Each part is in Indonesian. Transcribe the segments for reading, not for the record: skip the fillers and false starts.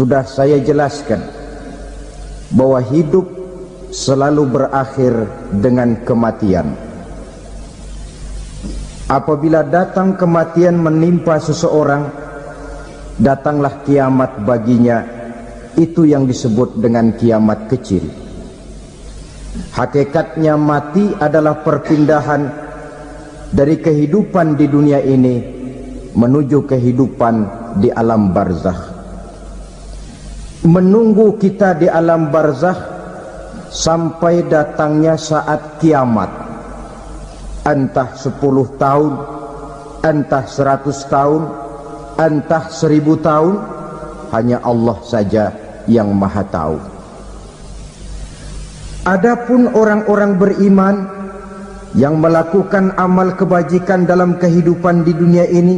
Sudah saya jelaskan bahwa hidup selalu berakhir dengan kematian. Apabila datang kematian menimpa seseorang, datanglah kiamat baginya. Itu yang disebut dengan kiamat kecil. Hakikatnya mati adalah perpindahan dari kehidupan di dunia ini menuju kehidupan di alam barzakh. Menunggu kita di alam barzakh sampai datangnya saat kiamat, entah 10 tahun, entah 100 tahun, entah 1000 tahun, hanya Allah saja yang maha tahu. Adapun orang-orang beriman yang melakukan amal kebajikan dalam kehidupan di dunia ini,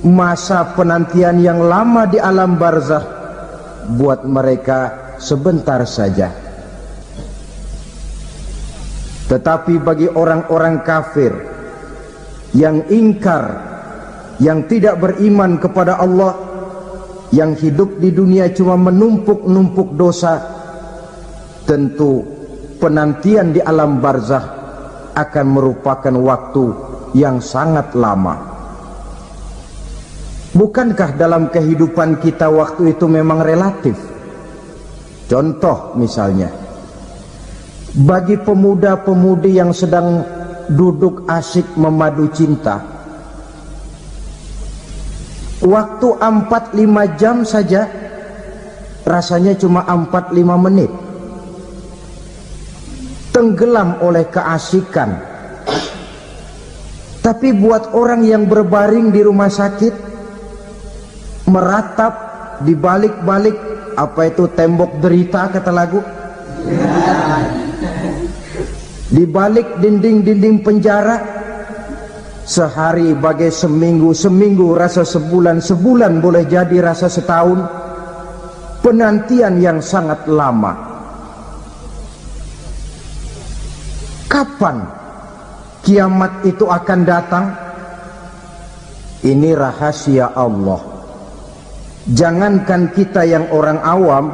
masa penantian yang lama di alam barzakh buat mereka sebentar saja. Tetapi bagi orang-orang kafir yang ingkar, yang tidak beriman kepada Allah, yang hidup di dunia cuma menumpuk-numpuk dosa, tentu penantian di alam barzakh akan merupakan waktu yang sangat lama. Bukankah dalam kehidupan kita waktu itu memang relatif? Contoh misalnya, bagi pemuda-pemudi yang sedang duduk asyik memadu cinta, waktu 4-5 jam saja rasanya cuma 4-5 menit. Tenggelam oleh keasikan. Tapi buat orang yang berbaring di rumah sakit, meratap di balik-balik apa itu tembok derita kata lagu, di balik dinding-dinding penjara, sehari bagai seminggu, seminggu rasa sebulan, sebulan boleh jadi rasa setahun. Penantian yang sangat lama. Kapan kiamat itu akan datang? Ini rahasia Allah. Jangankan kita yang orang awam,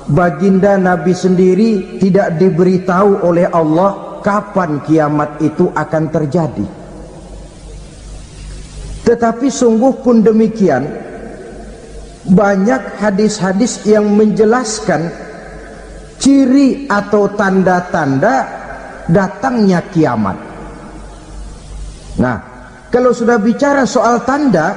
baginda Nabi sendiri tidak diberitahu oleh Allah kapan kiamat itu akan terjadi. Tetapi sungguh pun demikian, banyak hadis-hadis yang menjelaskan ciri atau tanda-tanda datangnya kiamat. Nah, kalau sudah bicara soal tanda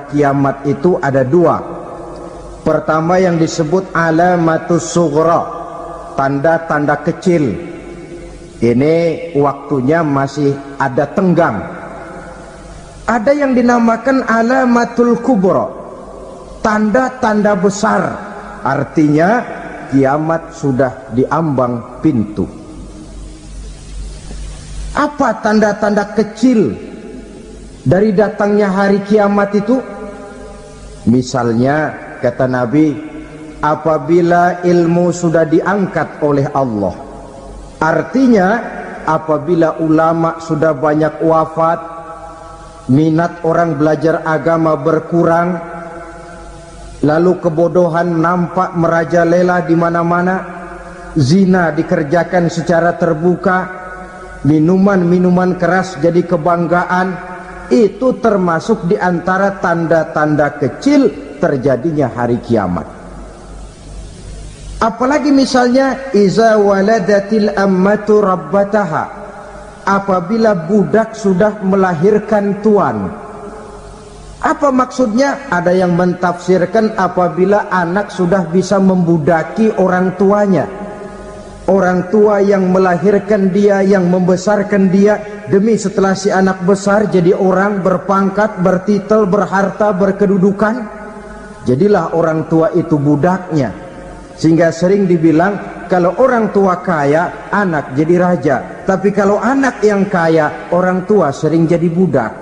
kiamat itu ada 2. Pertama yang disebut alamatus sughra, tanda-tanda kecil. Ini waktunya masih ada tenggang. Ada yang dinamakan alamatul kubra, tanda-tanda besar, artinya kiamat sudah diambang pintu. Apa tanda-tanda kecil dari datangnya hari kiamat itu? Misalnya kata Nabi, apabila ilmu sudah diangkat oleh Allah, artinya apabila ulama sudah banyak wafat, minat orang belajar agama berkurang, lalu kebodohan nampak merajalela di mana-mana, zina dikerjakan secara terbuka, minuman-minuman keras jadi kebanggaan. Itu termasuk di antara tanda-tanda kecil terjadinya hari kiamat. Apalagi misalnya iza waladatil ammatu rabbataha, apabila budak sudah melahirkan tuan. Apa maksudnya? Ada yang mentafsirkan apabila anak sudah bisa membudaki orang tuanya. Orang tua yang melahirkan dia, yang membesarkan dia, demi setelah si anak besar jadi orang berpangkat, bertitel, berharta, berkedudukan, jadilah orang tua itu budaknya. Sehingga sering dibilang kalau orang tua kaya, anak jadi raja. Tapi kalau anak yang kaya, orang tua sering jadi budak.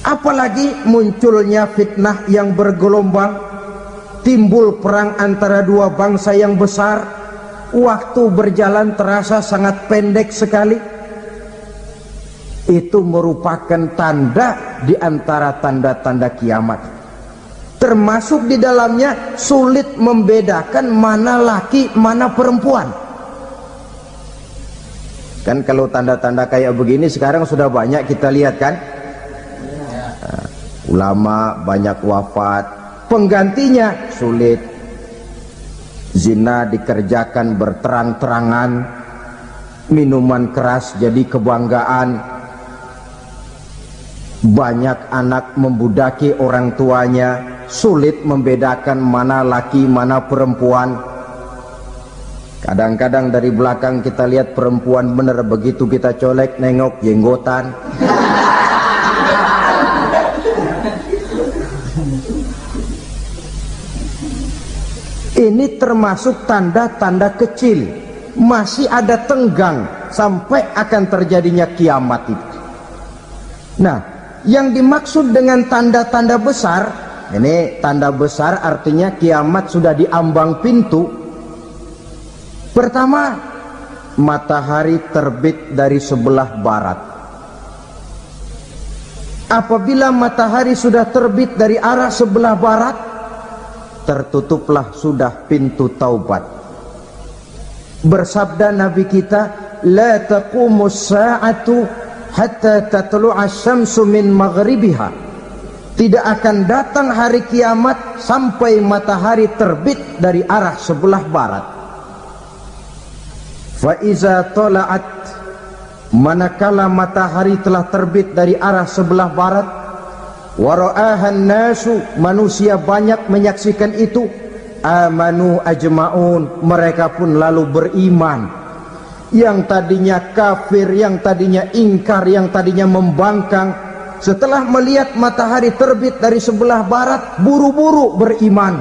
Apalagi munculnya fitnah yang bergelombang, timbul perang antara dua bangsa yang besar, waktu berjalan terasa sangat pendek sekali. Itu merupakan tanda di antara tanda-tanda kiamat. termasuk di dalamnya sulit membedakan mana laki mana perempuan. Kan kalau tanda-tanda kayak begini sekarang sudah banyak kita lihat kan. Ulama banyak wafat, penggantinya sulit. Zina dikerjakan berterang-terangan, minuman keras jadi kebanggaan, banyak anak membudaki orang tuanya, sulit membedakan mana laki mana perempuan. Kadang-kadang dari belakang kita lihat perempuan bener, begitu kita colek nengok jenggotan. Ini termasuk tanda-tanda kecil, masih ada tenggang sampai akan terjadinya kiamat itu. Nah, yang dimaksud dengan tanda-tanda besar, ini tanda besar artinya kiamat sudah di ambang pintu. Pertama, matahari terbit dari sebelah barat. Apabila matahari sudah terbit dari arah sebelah barat, tertutuplah sudah pintu taubat. Bersabda Nabi kita, la taqumus sa'atu hatta tatlu'a syamsu min maghribiha. Tidak akan datang hari kiamat sampai matahari terbit dari arah sebelah barat. Fa iza tala'at, manakala matahari telah terbit dari arah sebelah barat, wara'ahan nasu, manusia banyak menyaksikan itu, amanu ajma'un, mereka pun lalu beriman. Yang tadinya kafir, yang tadinya ingkar, yang tadinya membangkang, setelah melihat matahari terbit dari sebelah barat, buru-buru beriman,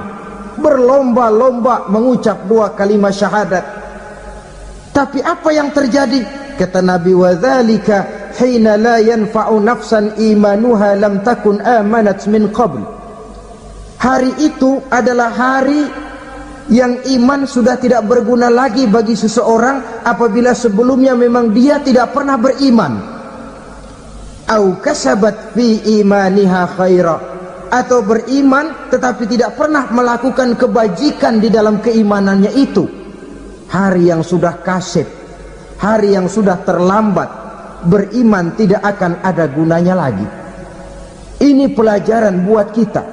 berlomba-lomba mengucap dua kalimat syahadat. Tapi apa yang terjadi? Kata Nabi, wadzalika hina la yanfa'u nafsan imanuha lam takun amanat min qabl. Hari itu adalah hari yang iman sudah tidak berguna lagi bagi seseorang apabila sebelumnya memang dia tidak pernah beriman. Au kasabat fi imaniha khaira, atau beriman tetapi tidak pernah melakukan kebajikan di dalam keimanannya itu. Hari yang sudah kasib, hari yang sudah terlambat, beriman tidak akan ada gunanya lagi. Ini pelajaran buat kita.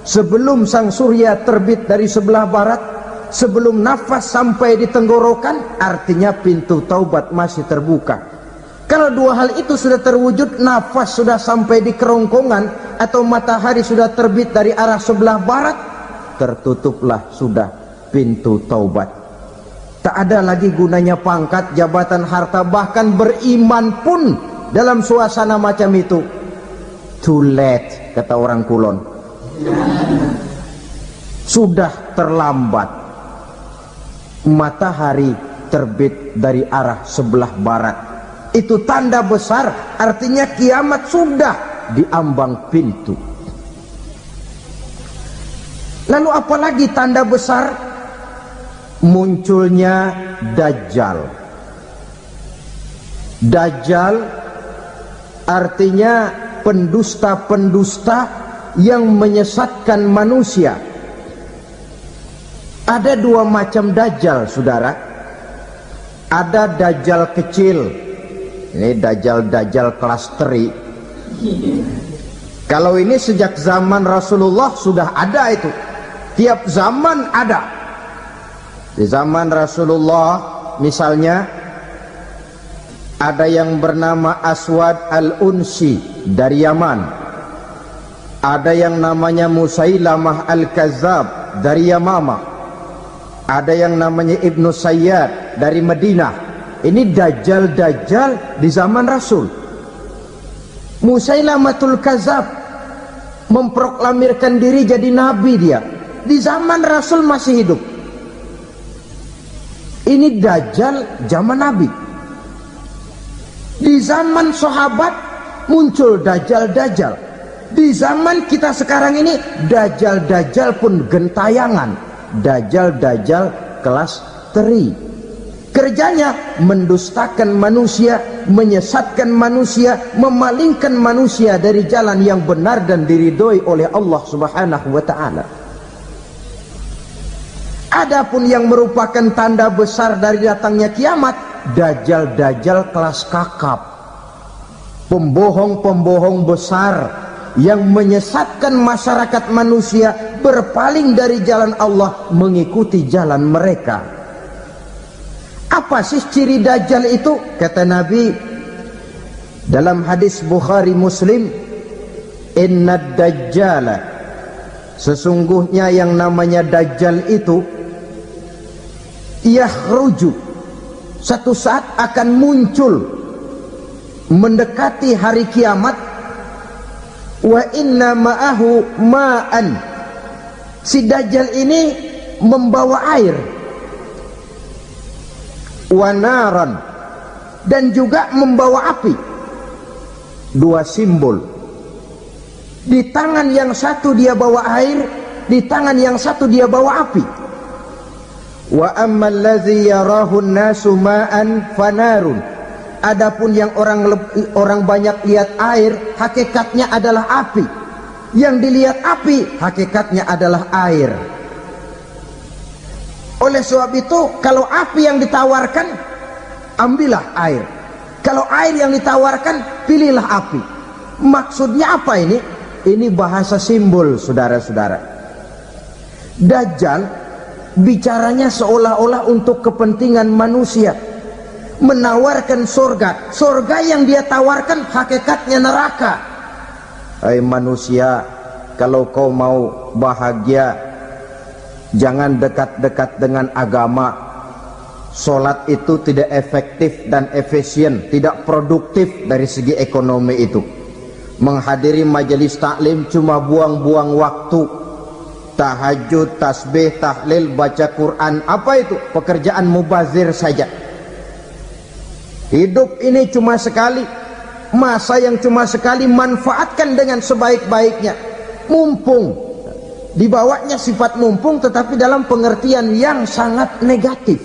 Sebelum sang surya terbit dari sebelah barat, sebelum nafas sampai di tenggorokan, artinya pintu taubat masih terbuka. Kalau dua hal itu sudah terwujud, nafas sudah sampai di kerongkongan atau matahari sudah terbit dari arah sebelah barat, tertutuplah sudah pintu taubat. Tak ada lagi gunanya pangkat, jabatan, harta, bahkan beriman pun dalam suasana macam itu too late, kata orang Kulon. Sudah terlambat. Matahari terbit dari arah sebelah barat, itu tanda besar, artinya kiamat sudah di ambang pintu. Lalu apalagi tanda besar? Munculnya Dajjal. Dajjal artinya pendusta-pendusta yang menyesatkan manusia. Ada dua macam Dajjal, saudara. Ada Dajjal kecil, ini Dajjal kelas teri. Kalau ini sejak zaman Rasulullah sudah ada itu, tiap zaman ada. Di zaman Rasulullah misalnya ada yang bernama Aswad al-Unsi dari Yaman, ada yang namanya Musailamah al-Kazzab dari Yamama, ada yang namanya Ibnu Sayyad dari Madinah. Ini Dajjal di zaman Rasul. Musailamatul Kazzab memproklamirkan diri jadi nabi, dia di zaman Rasul masih hidup. Ini Dajjal zaman Nabi. Di zaman sahabat muncul Dajjal. Di zaman kita sekarang ini Dajjal pun gentayangan. Dajjal kelas teri. Kerjanya mendustakan manusia, menyesatkan manusia, memalingkan manusia dari jalan yang benar dan diridhoi oleh Allah Subhanahu wa ta'ala. Adapun yang merupakan tanda besar dari datangnya kiamat, dajjal-dajjal kelas kakap, pembohong-pembohong besar yang menyesatkan masyarakat manusia berpaling dari jalan Allah mengikuti jalan mereka. Apa sih ciri dajjal itu? Kata Nabi dalam hadis Bukhari Muslim, innad dajjala, sesungguhnya yang namanya dajjal itu yakhruju, satu saat akan muncul mendekati hari kiamat, wa inna ma'ahu ma'an, si dajjal ini membawa air, wa naran, dan juga membawa api. Dua simbol, di tangan yang satu dia bawa air, di tangan yang satu dia bawa api. Wa ammal ladzi yarahu an-nasu ma'an fanarun, adapun yang orang banyak lihat air, hakikatnya adalah api. Yang dilihat api, hakikatnya adalah air. Oleh sebab itu, kalau api yang ditawarkan, ambillah air. Kalau air yang ditawarkan, pilihlah api. Maksudnya apa ini? Ini bahasa simbol, saudara-saudara. Dajjal bicaranya seolah-olah untuk kepentingan manusia, menawarkan surga. Surga yang dia tawarkan hakikatnya neraka. Hai manusia, kalau kau mau bahagia, jangan dekat-dekat dengan agama. Sholat itu tidak efektif dan efisien, tidak produktif dari segi ekonomi itu. Menghadiri majelis taklim cuma buang-buang waktu. Tahajud, tasbih, tahlil, baca Quran, apa itu? Pekerjaan mubazir saja. Hidup ini cuma sekali, masa yang cuma sekali, manfaatkan dengan sebaik-baiknya. Mumpung, dibawanya sifat mumpung, tetapi dalam pengertian yang sangat negatif.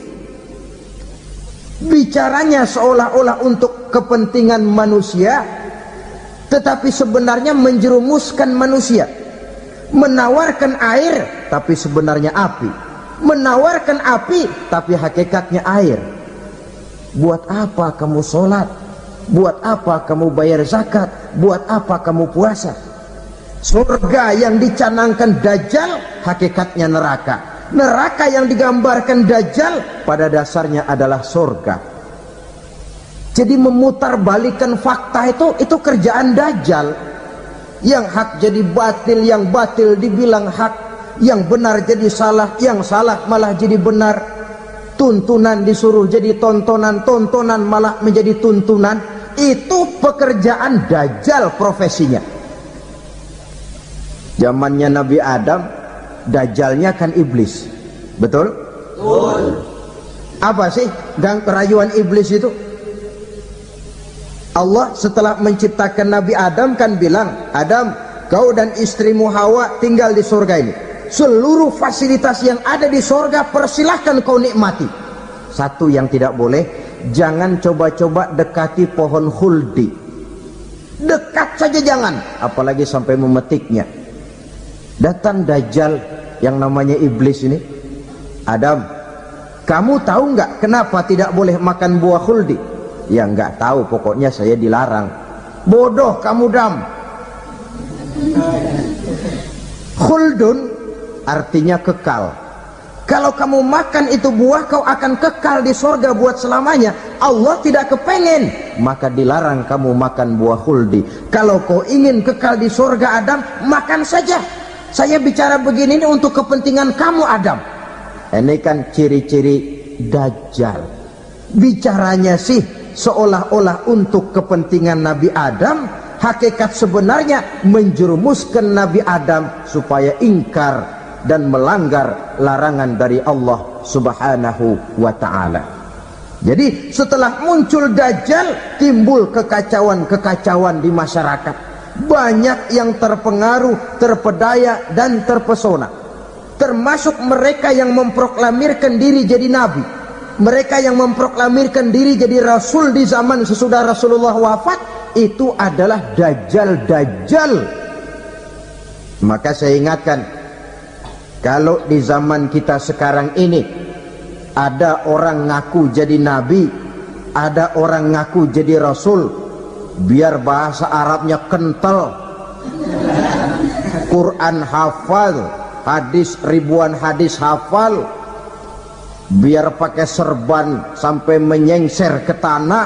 Bicaranya seolah-olah untuk kepentingan manusia, tetapi sebenarnya menjerumuskan manusia. Menawarkan air, tapi sebenarnya api. Menawarkan api, tapi hakikatnya air. Buat apa kamu sholat? Buat apa kamu bayar zakat? Buat apa kamu puasa? Surga yang dicanangkan Dajjal, hakikatnya neraka. Neraka yang digambarkan Dajjal, pada dasarnya adalah surga. Jadi memutarbalikkan fakta itu kerjaan Dajjal. Yang hak jadi batil, yang batil dibilang hak, yang benar jadi salah, yang salah malah jadi benar. Tuntunan disuruh jadi tontonan, tontonan malah menjadi tuntunan. Itu pekerjaan Dajjal profesinya. Zamannya Nabi Adam, Dajjalnya kan iblis. Betul? Betul. Apa sih rayuan iblis itu? Allah setelah menciptakan Nabi Adam kan bilang, Adam, kau dan istrimu Hawa tinggal di surga ini. Seluruh fasilitas yang ada di surga persilahkan kau nikmati. Satu yang tidak boleh, jangan coba-coba dekati pohon khuldi. Dekat saja jangan, apalagi sampai memetiknya. Datang Dajjal yang namanya iblis ini. Adam, kamu tahu nggak kenapa tidak boleh makan buah khuldi? Ya nggak tahu, pokoknya saya dilarang. Bodoh kamu Dam. Khuldun artinya kekal. Kalau kamu makan itu buah, kau akan kekal di surga buat selamanya. Allah tidak kepengen, maka dilarang kamu makan buah khuldi. Kalau kau ingin kekal di surga Adam, makan saja. Saya bicara begini ini untuk kepentingan kamu Adam. Ini kan ciri-ciri Dajjal. Bicaranya sih seolah-olah untuk kepentingan Nabi Adam, hakikat sebenarnya menjerumuskan Nabi Adam supaya ingkar dan melanggar larangan dari Allah Subhanahu wa ta'ala. Jadi setelah muncul Dajjal, timbul kekacauan-kekacauan di masyarakat. Banyak yang terpengaruh, terpedaya dan terpesona, termasuk mereka yang memproklamirkan diri jadi nabi. mereka yang memproklamirkan diri jadi rasul di zaman sesudah Rasulullah wafat, itu adalah dajjal-dajjal. Maka saya ingatkan, kalau di zaman kita sekarang ini ada orang ngaku jadi nabi, ada orang ngaku jadi rasul, biar bahasa Arabnya kental, Quran hafal, hadis ribuan hadis hafal, biar pakai serban sampai menyengser ke tanah,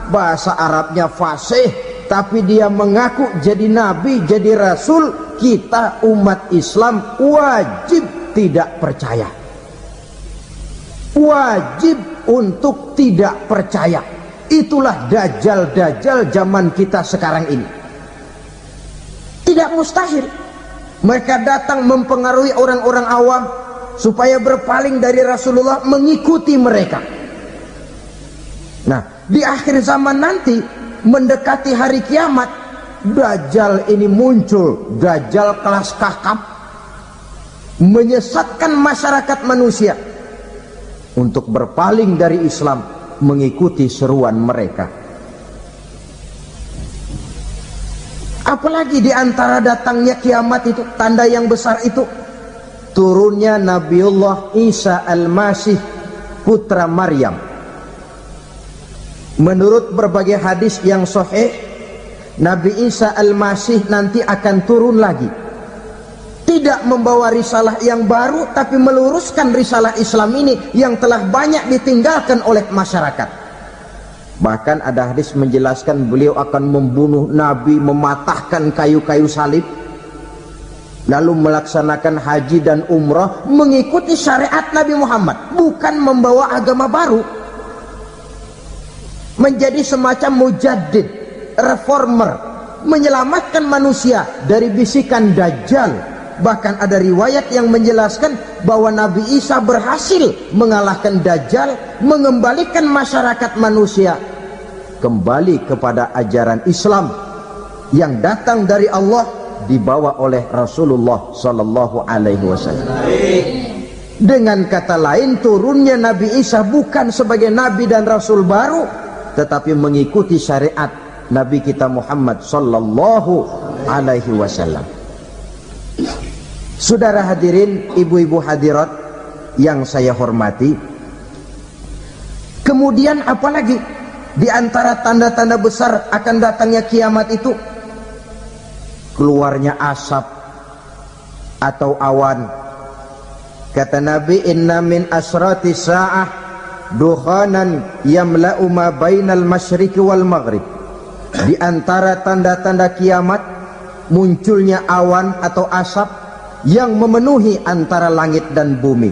bahasa Arabnya fasih, tapi dia mengaku jadi nabi, jadi rasul, kita umat Islam wajib tidak percaya, wajib untuk tidak percaya. Itulah dajjal-dajjal zaman kita sekarang ini. Tidak mustahil mereka datang mempengaruhi orang-orang awam supaya berpaling dari Rasulullah, mengikuti mereka. Nah, di akhir zaman nanti, mendekati hari kiamat, dajjal ini muncul, dajjal kelas kakap, menyesatkan masyarakat manusia untuk berpaling dari Islam, mengikuti seruan mereka. Apalagi di antara datangnya kiamat itu, tanda yang besar itu, turunnya Nabiullah Isa Al-Masih, putra Maryam. Menurut berbagai hadis yang sahih, Nabi Isa Al-Masih nanti akan turun lagi, tidak membawa risalah yang baru, tapi meluruskan risalah Islam ini yang telah banyak ditinggalkan oleh masyarakat. Bahkan ada hadis menjelaskan beliau akan membunuh Nabi, mematahkan kayu-kayu salib, lalu melaksanakan haji dan umrah mengikuti syariat Nabi Muhammad, bukan membawa agama baru, menjadi semacam mujaddid, reformer, menyelamatkan manusia dari bisikan dajjal. Bahkan ada riwayat yang menjelaskan bahwa Nabi Isa berhasil mengalahkan dajjal, mengembalikan masyarakat manusia kembali kepada ajaran Islam yang datang dari Allah, dibawa oleh Rasulullah sallallahu alaihi wasallam. Dengan kata lain, turunnya Nabi Isa bukan sebagai nabi dan rasul baru, tetapi mengikuti syariat Nabi kita Muhammad sallallahu alaihi wasallam. Saudara hadirin, ibu-ibu hadirat yang saya hormati, kemudian apalagi di antara tanda-tanda besar akan datangnya kiamat itu? Keluarnya asap atau awan. Kata Nabi, inna min asrati sa'ah dukhanan yamla'u ma bainal masyriqi wal maghrib. Di antara tanda-tanda kiamat, munculnya awan atau asap yang memenuhi antara langit dan bumi.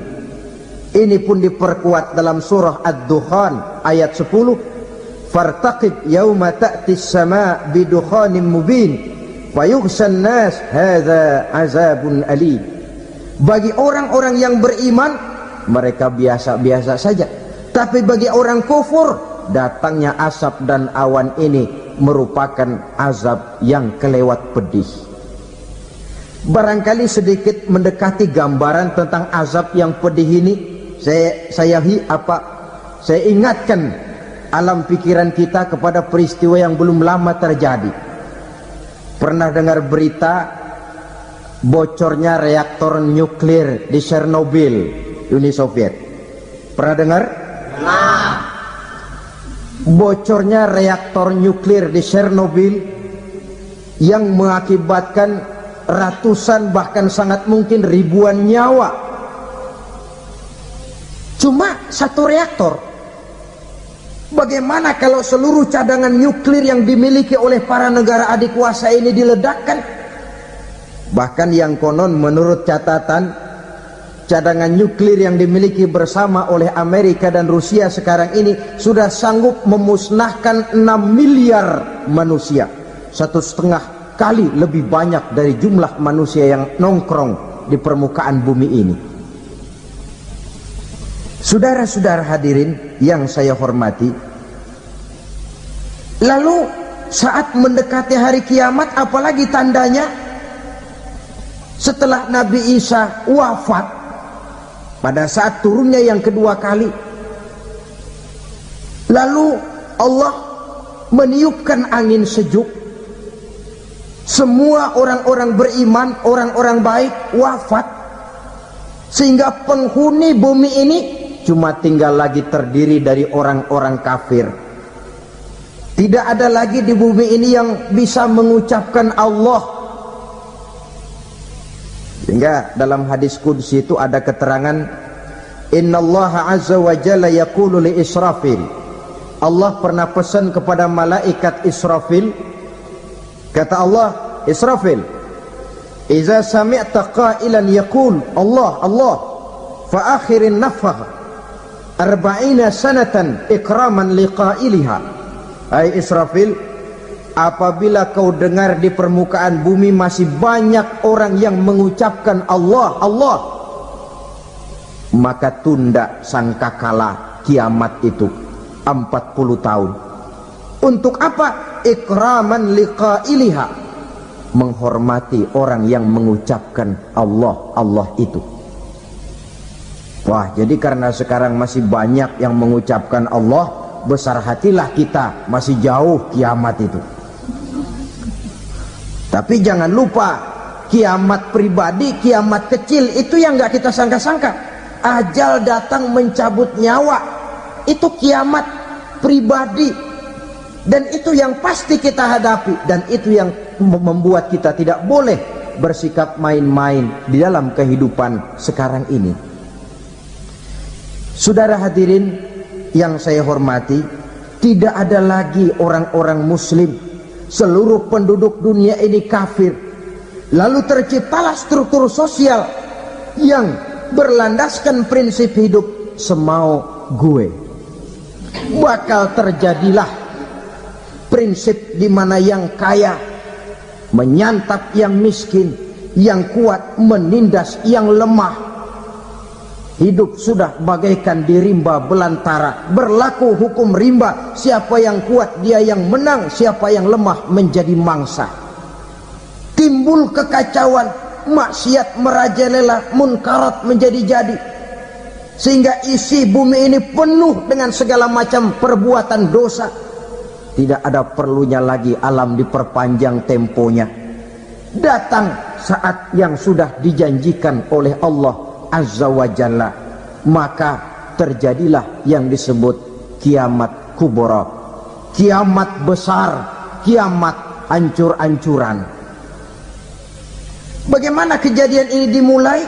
Ini pun diperkuat dalam surah Ad-Dukhan ayat 10. Fartaqib yauma ta'tis sama' bidukhanin mubin fayughshan nas hadza azabun alim. Bagi orang-orang yang beriman, mereka biasa-biasa saja, tapi bagi orang kufur, datangnya asap dan awan ini merupakan azab yang kelewat pedih. Barangkali sedikit mendekati gambaran tentang azab yang pedih ini, saya ingatkan alam pikiran kita kepada peristiwa yang belum lama terjadi. Pernah dengar berita bocornya reaktor nuklir di Chernobyl, Uni Soviet? Pernah dengar? Nah. Bocornya reaktor nuklir di Chernobyl yang mengakibatkan ratusan, bahkan sangat mungkin ribuan nyawa. Cuma satu reaktor. Bagaimana kalau seluruh cadangan nuklir yang dimiliki oleh para negara adik kuasa ini diledakkan? Bahkan yang konon menurut catatan, cadangan nuklir yang dimiliki bersama oleh Amerika dan Rusia sekarang ini sudah sanggup memusnahkan 6 miliar manusia, 1,5 kali lebih banyak dari jumlah manusia yang nongkrong di permukaan bumi ini. Saudara-saudara hadirin yang saya hormati, lalu saat mendekati hari kiamat, apalagi tandanya? Setelah Nabi Isa wafat, pada saat turunnya yang kedua kali, Lalu Allah meniupkan angin sejuk. Semua orang-orang beriman, orang-orang baik wafat, sehingga penghuni bumi ini cuma tinggal lagi terdiri dari orang-orang kafir. Tidak ada lagi di bumi ini yang bisa mengucapkan Allah. Sehingga dalam hadis qudsi itu ada keterangan, innallaha azza wa jalla yaqulu li Israfil. Allah pernah pesan kepada malaikat Israfil, kata Allah, Israfil, iza sami'ta qailan yaqul Allah Allah fa akhirin nafakh 40 sanatan ikraman liqailiha. Hai Israfil, apabila kau dengar di permukaan bumi masih banyak orang yang mengucapkan Allah Allah, maka tunda sangkakala kiamat itu 40 tahun. Untuk apa? Ikraman liqailiha, menghormati orang yang mengucapkan Allah Allah itu. Wah, jadi karena sekarang masih banyak yang mengucapkan Allah, besar hatilah kita, masih jauh kiamat itu. Tapi jangan lupa, kiamat pribadi, kiamat kecil itu yang nggak kita sangka-sangka. Ajal datang mencabut nyawa, itu kiamat pribadi, dan itu yang pasti kita hadapi, dan itu yang membuat kita tidak boleh bersikap main-main di dalam kehidupan sekarang ini. Saudara hadirin yang saya hormati, tidak ada lagi orang-orang muslim. Seluruh penduduk dunia ini kafir. Lalu terciptalah struktur sosial yang berlandaskan prinsip hidup semau gue. Bakal terjadilah prinsip di mana yang kaya menyantap yang miskin, yang kuat menindas yang lemah. Hidup sudah bagaikan di rimba belantara, berlaku hukum rimba. Siapa yang kuat dia yang menang, siapa yang lemah menjadi mangsa. Timbul kekacauan, maksiat merajalela, munkarat menjadi-jadi, sehingga isi bumi ini penuh dengan segala macam perbuatan dosa. Tidak ada perlunya lagi alam diperpanjang temponya. Datang saat yang sudah dijanjikan oleh Allah Azza wa Jalla, maka terjadilah yang disebut kiamat kubra, kiamat besar, kiamat ancur-ancuran. Bagaimana kejadian ini dimulai?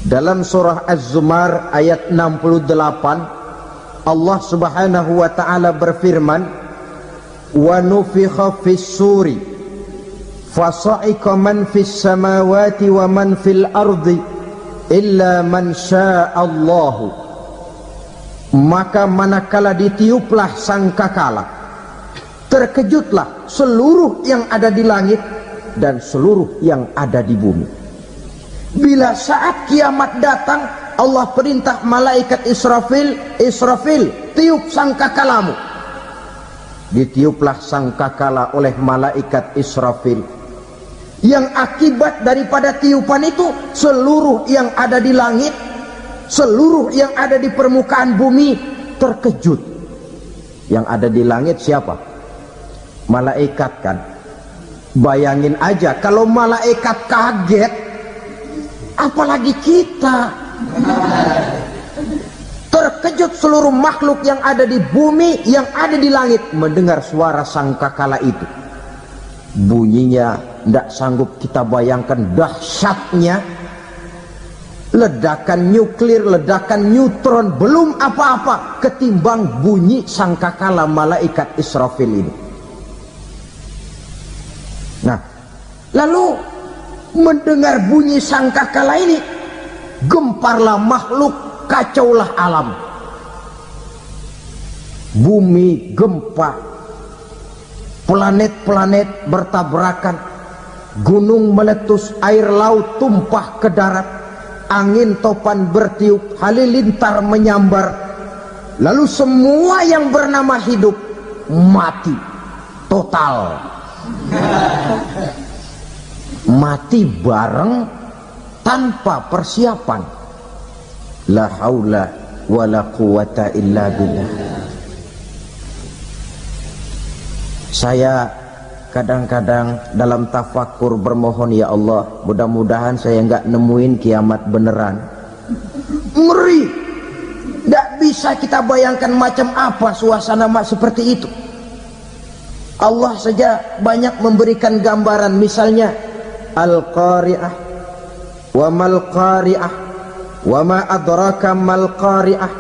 Dalam surah Az-Zumar ayat 68, Allah Subhanahu wa taala berfirman, wa nufikha fis-suri fasa'iqa man fis samawati wa man fil ardi illa man sya'allahu. Maka manakala ditiuplah sangkakala, terkejutlah seluruh yang ada di langit dan seluruh yang ada di bumi. Bila saat kiamat datang, Allah perintah malaikat Israfil, Israfil, tiup sangkakalamu. Ditiuplah sangkakala oleh malaikat Israfil. Yang akibat daripada tiupan itu, seluruh yang ada di langit, seluruh yang ada di permukaan bumi terkejut. Yang ada di langit siapa? Malaikat kan. Bayangin aja kalau malaikat kaget, apalagi kita. Terkejut seluruh makhluk yang ada di bumi, yang ada di langit mendengar suara sangkakala itu. Bunyinya tidak sanggup kita bayangkan dahsyatnya. Ledakan nuklir, ledakan neutron, belum apa-apa ketimbang bunyi sangkakala malaikat Israfil ini. Nah, lalu mendengar bunyi sangkakala ini, gemparlah makhluk, kacaulah alam. Bumi gempa, planet-planet bertabrakan, gunung meletus, air laut tumpah ke darat, angin topan bertiup, halilintar menyambar. Lalu semua yang bernama hidup mati total. Mati bareng tanpa persiapan. La haula wala quwwata illa billah. Saya kadang-kadang dalam tafakur bermohon, ya Allah, mudah-mudahan saya nggak nemuin kiamat beneran. Ngeri, nggak bisa kita bayangkan macam apa suasana seperti itu. Allah saja banyak memberikan gambaran, misalnya Al-Qari'ah, wa mal qari'ah, wa ma adraka mal qari'ah,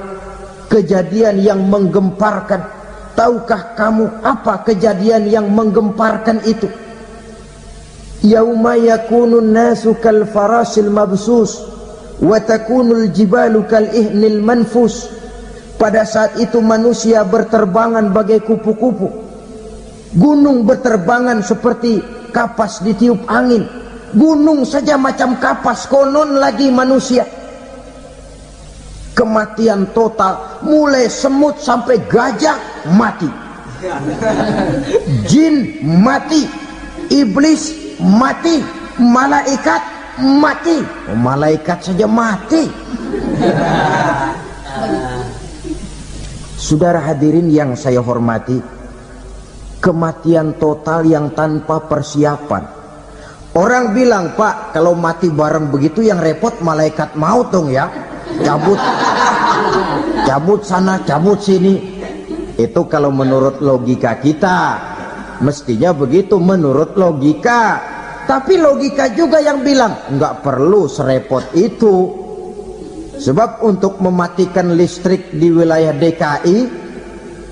kejadian yang menggemparkan. Tahukah kamu apa kejadian yang menggemparkan itu? Yauma yakunun nasu kal farasil mabsus wa takunul jibalu kal ihnil manfus. Pada saat itu manusia berterbangan bagai kupu-kupu, gunung berterbangan seperti kapas ditiup angin. Gunung saja macam kapas, konon lagi manusia. Kematian total, mulai semut sampai gajah mati, jin mati, iblis mati, malaikat mati. Malaikat saja mati. Saudara hadirin yang saya hormati, kematian total yang tanpa persiapan. Orang bilang, Pak, kalau mati bareng begitu yang repot malaikat maut dong ya, cabut sana, cabut sini. Itu kalau menurut logika kita, mestinya begitu menurut logika. Tapi logika juga yang bilang nggak perlu serepot itu. Sebab untuk mematikan listrik di wilayah DKI,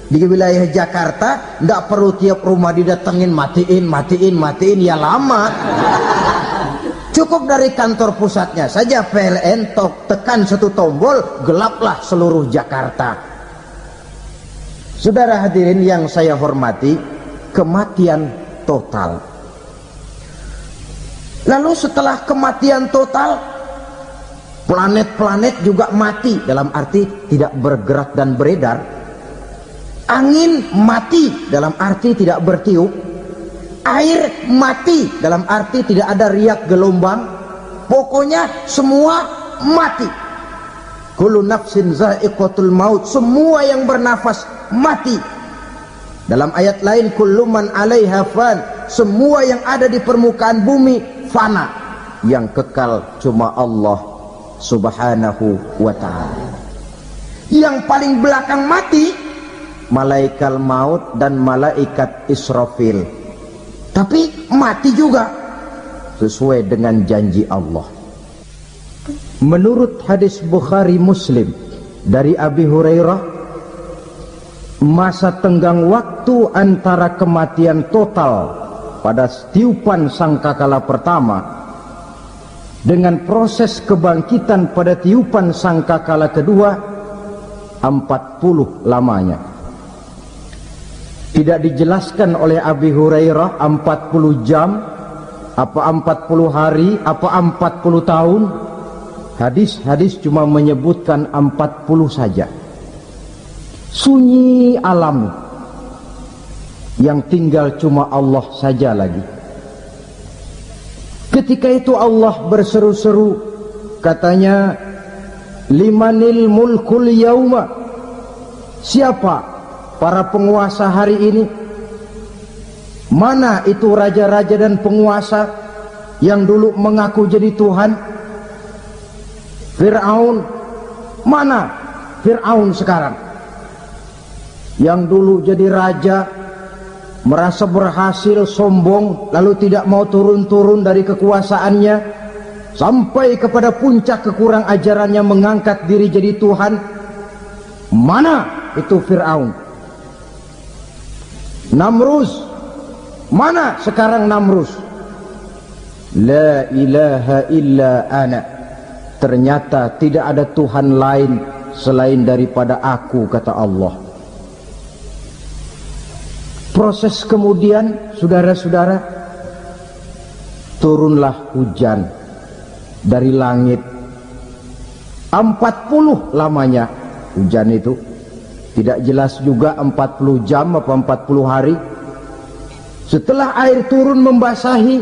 di wilayah Jakarta, nggak perlu tiap rumah didatengin matiin, ya lama. Cukup dari kantor pusatnya saja PLN, tekan satu tombol, gelaplah seluruh Jakarta. Saudara hadirin yang saya hormati, kematian total. Lalu setelah kematian total, planet-planet juga mati, dalam arti tidak bergerak dan beredar. Angin mati, dalam arti tidak bertiup. Air mati, dalam arti tidak ada riak gelombang. Pokoknya semua mati. Kullu nafsin za'iqatul maut, semua yang bernafas mati. Dalam ayat lain, kullu man 'alaiha fan, semua yang ada di permukaan bumi fana. Yang kekal cuma Allah Subhanahu wa ta'ala. Yang paling belakang mati malaikat maut dan malaikat Israfil. Tapi mati juga sesuai dengan janji Allah. Menurut hadis Bukhari Muslim dari Abi Hurairah, masa tenggang waktu antara kematian total pada tiupan sangkakala pertama dengan proses kebangkitan pada tiupan sangkakala kedua 40 lamanya. Tidak dijelaskan oleh Abi Hurairah 40 jam, apa 40 hari, apa 40 tahun. Hadis-hadis cuma menyebutkan 40 saja. Sunyi alam, yang tinggal cuma Allah saja lagi. Ketika itu Allah berseru-seru, katanya, limanil mulkul yauma, siapa para penguasa hari ini? Mana itu raja-raja dan penguasa yang dulu mengaku jadi Tuhan? Fir'aun, mana Fir'aun sekarang? Yang dulu jadi raja, merasa berhasil, sombong, lalu tidak mau turun-turun dari kekuasaannya, sampai kepada puncak kekurang ajarannya mengangkat diri jadi Tuhan. Mana itu Fir'aun? Namrus, mana sekarang Namrus? La ilaha illa ana, ternyata tidak ada Tuhan lain selain daripada aku, kata Allah. Proses kemudian, saudara-saudara, turunlah hujan dari langit. 40 lamanya hujan itu. Tidak jelas juga 40 jam apa 40 hari. Setelah air turun membasahi,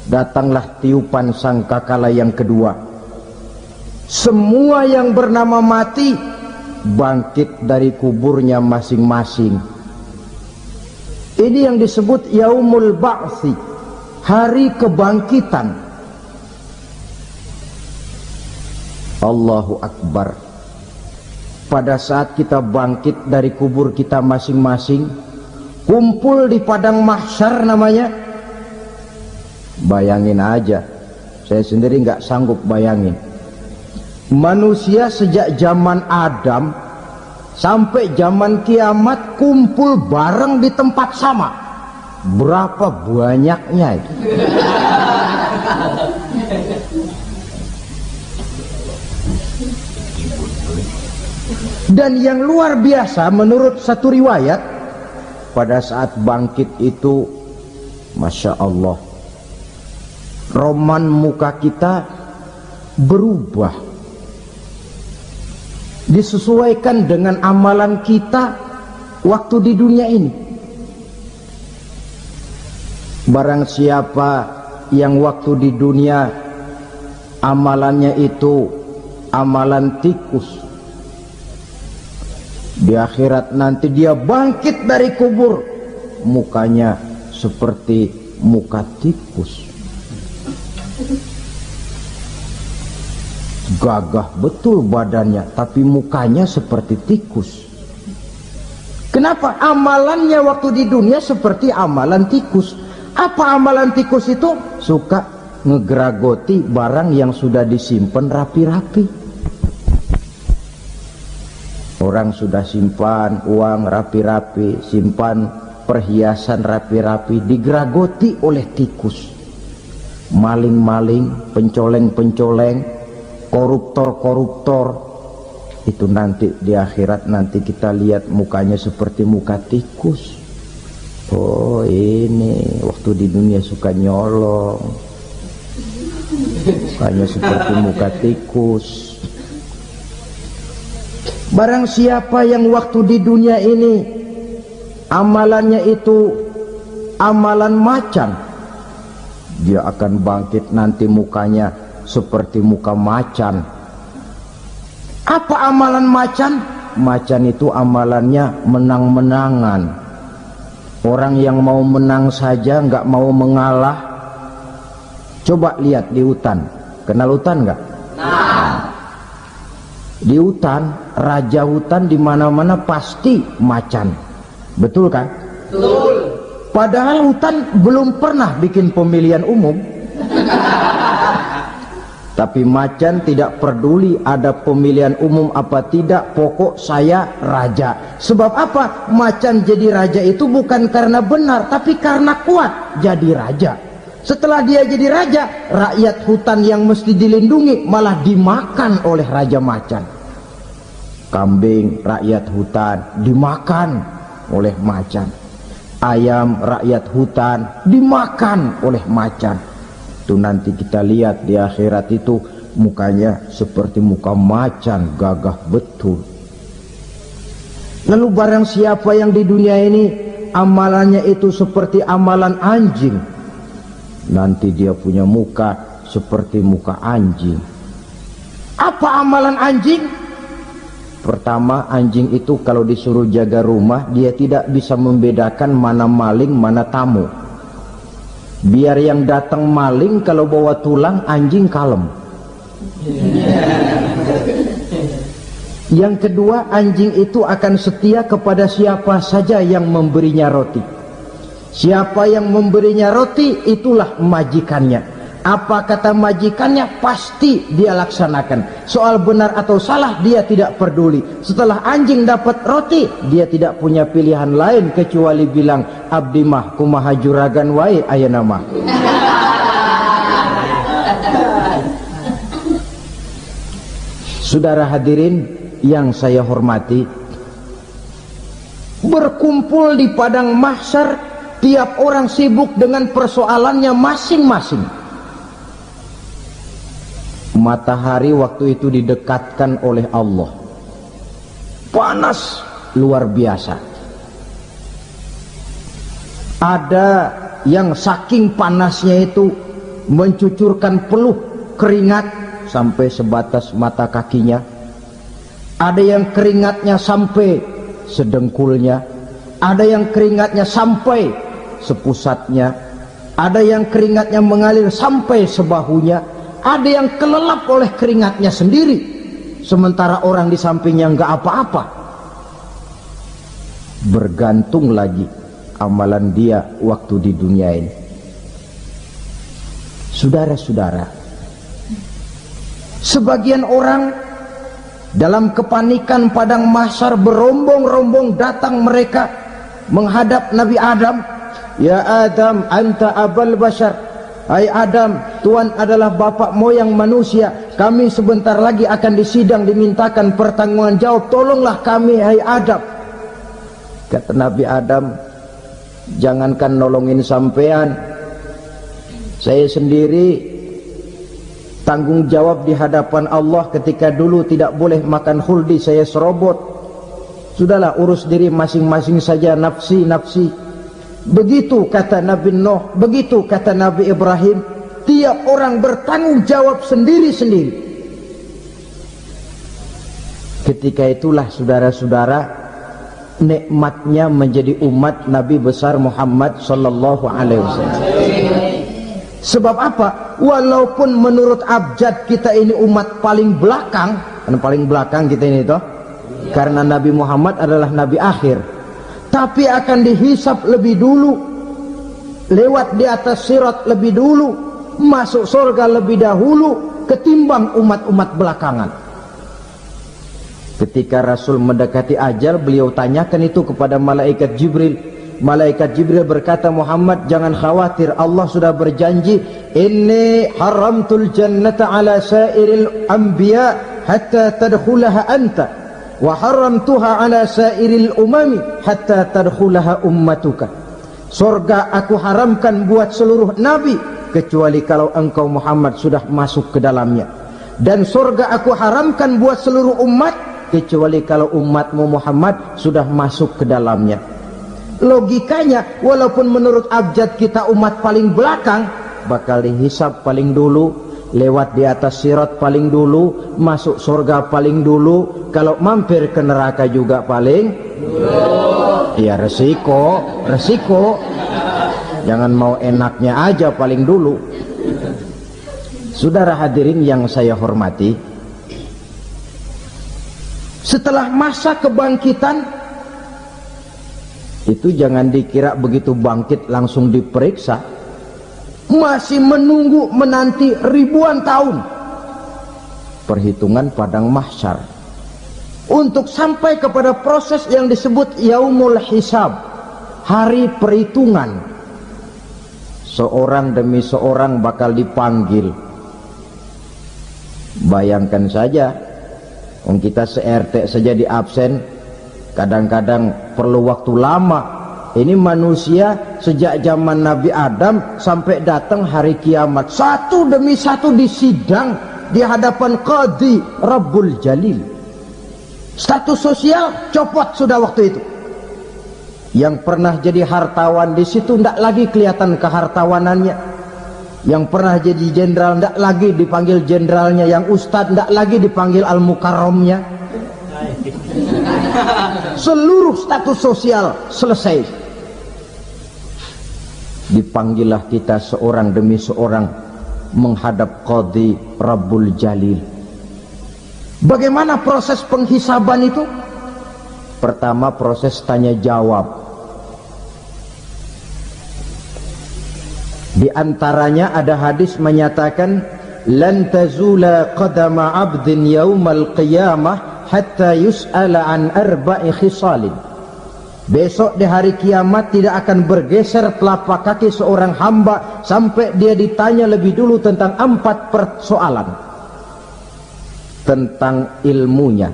datanglah tiupan sangkakala yang kedua. semua yang bernama mati bangkit dari kuburnya masing-masing. Ini yang disebut yaumul ba'tsi, hari kebangkitan. Allahu Akbar. Pada saat kita bangkit dari kubur kita masing-masing, kumpul di padang mahsyar namanya. Bayangin aja, saya sendiri nggak sanggup bayangin. Manusia sejak zaman Adam sampai zaman kiamat kumpul bareng di tempat sama. Berapa banyaknya itu? Dan yang luar biasa menurut satu riwayat, pada saat bangkit itu, Masya Allah, roman muka kita berubah, disesuaikan dengan amalan kita waktu di dunia ini. Barang siapa yang waktu di dunia amalannya itu amalan tikus, di akhirat nanti dia bangkit dari kubur, mukanya seperti muka tikus. Gagah betul badannya, tapi mukanya seperti tikus. Kenapa? Amalannya waktu di dunia seperti amalan tikus. Apa amalan tikus itu? Suka ngegeragoti barang yang sudah disimpan rapi-rapi. Orang sudah simpan uang rapi-rapi, simpan perhiasan rapi-rapi, digeragoti oleh tikus. Maling-maling, pencoleng-pencoleng, koruptor-koruptor, itu nanti di akhirat nanti kita lihat mukanya seperti muka tikus. Oh, ini waktu di dunia suka nyolong, mukanya seperti muka tikus. Barang siapa yang waktu di dunia ini amalannya itu amalan macan, dia akan bangkit nanti mukanya seperti muka macan. Apa amalan macan? Macan itu amalannya menang-menangan. Orang yang mau menang saja nggak mau mengalah. Coba lihat di hutan, kenal hutan nggak? Di hutan, raja hutan di mana-mana pasti macan, betul kan? Betul. Padahal hutan belum pernah bikin pemilihan umum. Tapi macan tidak peduli ada pemilihan umum apa tidak, pokok saya raja. Sebab apa? Macan jadi raja itu bukan karena benar, tapi karena kuat jadi raja. Setelah dia jadi raja, rakyat hutan yang mesti dilindungi malah dimakan oleh raja macan. Kambing rakyat hutan dimakan oleh macan. Ayam rakyat hutan dimakan oleh macan. Itu nanti kita lihat di akhirat itu mukanya seperti muka macan, gagah betul. Lalu barang siapa yang di dunia ini amalannya itu seperti amalan anjing, nanti dia punya muka seperti muka anjing. Apa amalan anjing? Pertama, anjing itu kalau disuruh jaga rumah, dia tidak bisa membedakan mana maling mana tamu. Biar yang datang maling, kalau bawa tulang, anjing kalem. Yang kedua, anjing itu akan setia kepada siapa saja yang memberinya roti. Siapa yang memberinya roti, itulah majikannya. Apa kata majikannya, pasti dia laksanakan. Soal benar atau salah, dia tidak peduli. Setelah anjing dapat roti, dia tidak punya pilihan lain kecuali bilang, abdi mah kumaha juragan wae ayeuna mah. Saudara hadirin yang saya hormati, berkumpul di padang mahsyar, tiap orang sibuk dengan persoalannya masing-masing. Matahari waktu itu didekatkan oleh Allah, panas luar biasa. Ada yang saking panasnya itu mencucurkan peluh keringat sampai sebatas mata kakinya, ada yang keringatnya sampai sedengkulnya, ada yang keringatnya sampai sepusatnya, ada yang keringatnya mengalir sampai sebahunya, ada yang kelelap oleh keringatnya sendiri, sementara orang di sampingnya nggak apa-apa. Bergantung lagi amalan dia waktu di dunia ini. Saudara-saudara, sebagian orang dalam kepanikan padang mahsyar berombong-rombong datang mereka menghadap Nabi Adam. Ya Adam, anta abal bashar. Hai Adam, Tuhan adalah bapak moyang manusia. Kami sebentar lagi akan disidang, dimintakan pertanggungan jawab. Tolonglah kami, hai Adam. Kata Nabi Adam, jangankan nolongin sampean, saya sendiri tanggung jawab di hadapan Allah ketika dulu tidak boleh makan khuldi, saya serobot. Sudahlah, urus diri masing-masing saja, nafsi. Begitu kata Nabi Nuh, begitu kata Nabi Ibrahim. Tiap orang bertanggung jawab sendiri-sendiri. Ketika itulah saudara-saudara, nikmatnya menjadi umat Nabi besar Muhammad sallallahu alaihi wasallam. Sebab apa? Walaupun menurut abjad kita ini umat paling belakang, kan paling belakang kita ini toh, karena Nabi Muhammad adalah Nabi akhir, tapi akan dihisap lebih dulu, lewat di atas sirat lebih dulu, masuk surga lebih dahulu ketimbang umat-umat belakangan. Ketika Rasul mendekati ajal, beliau tanyakan itu kepada malaikat Jibril. Malaikat Jibril berkata, Muhammad jangan khawatir, Allah sudah berjanji, inni haramtul jannata ala sairil anbiya hatta tadkhulaha anta wa haramtuha ala sairil umami hatta tadkhulaha ummatuka. Surga aku haramkan buat seluruh nabi kecuali kalau engkau Muhammad sudah masuk ke dalamnya, dan surga aku haramkan buat seluruh umat kecuali kalau umatmu Muhammad sudah masuk ke dalamnya. Logikanya, walaupun menurut abjad kita umat paling belakang, bakal dihisap paling dulu, lewat di atas sirat paling dulu, masuk surga paling dulu, kalau mampir ke neraka juga paling dulu. Ya resiko. Jangan mau enaknya aja paling dulu. Saudara hadirin yang saya hormati, setelah masa kebangkitan itu jangan dikira begitu bangkit langsung diperiksa, masih menunggu menanti ribuan tahun perhitungan padang mahsyar untuk sampai kepada proses yang disebut yaumul hisab, hari perhitungan. Seorang demi seorang bakal dipanggil. Bayangkan saja, kita se-RT saja di absen, kadang-kadang perlu waktu lama. Ini manusia sejak zaman Nabi Adam sampai datang hari kiamat, satu demi satu disidang di hadapan Qadhi Rabbul Jalil. Status sosial copot sudah waktu itu. Yang pernah jadi hartawan di situ tidak lagi kelihatan kehartawanannya. Yang pernah jadi jenderal tidak lagi dipanggil jenderalnya, yang ustadz tidak lagi dipanggil al-mukarramnya. Seluruh status sosial selesai. Dipanggillah kita seorang demi seorang menghadap Qadhi Rabbul Jalil. Bagaimana proses penghisaban itu? Pertama, proses tanya jawab. Di antaranya ada hadis menyatakan, lan tazula qadama 'abdin yaumal qiyamah hatta yus'ala an arba'i khisalin. Besok di hari kiamat tidak akan bergeser telapak kaki seorang hamba sampai dia ditanya lebih dulu tentang 4 persoalan. Tentang ilmunya,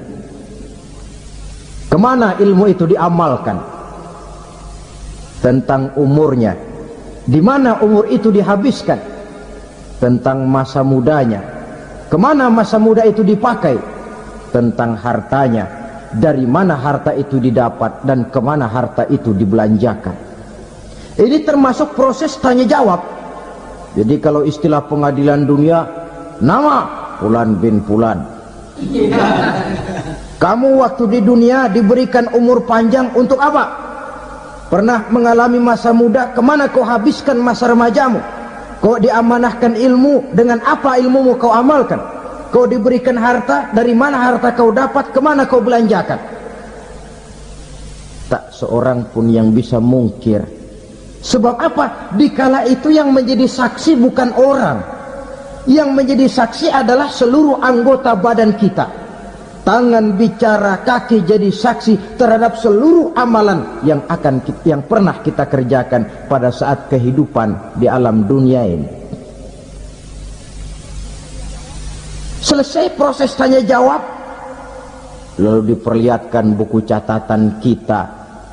kemana ilmu itu diamalkan. Tentang umurnya, di mana umur itu dihabiskan. Tentang masa mudanya, kemana masa muda itu dipakai. Tentang hartanya, dari mana harta itu didapat dan kemana harta itu dibelanjakan. Ini termasuk proses tanya jawab. Jadi kalau istilah pengadilan dunia, nama Fulan bin Fulan. Kamu waktu di dunia diberikan umur panjang untuk apa? Pernah mengalami masa muda, kemana kau habiskan masa remajamu? Kau diamanahkan ilmu, dengan apa ilmumu kau amalkan? Kau diberikan harta, dari mana harta kau dapat, kemana kau belanjakan? Tak seorang pun yang bisa mungkir. Sebab apa? Dikala itu yang menjadi saksi bukan orang. Yang menjadi saksi adalah seluruh anggota badan kita. Tangan bicara, kaki jadi saksi terhadap seluruh amalan yang pernah kita kerjakan pada saat kehidupan di alam dunia ini. Selesai proses tanya jawab, lalu diperlihatkan buku catatan kita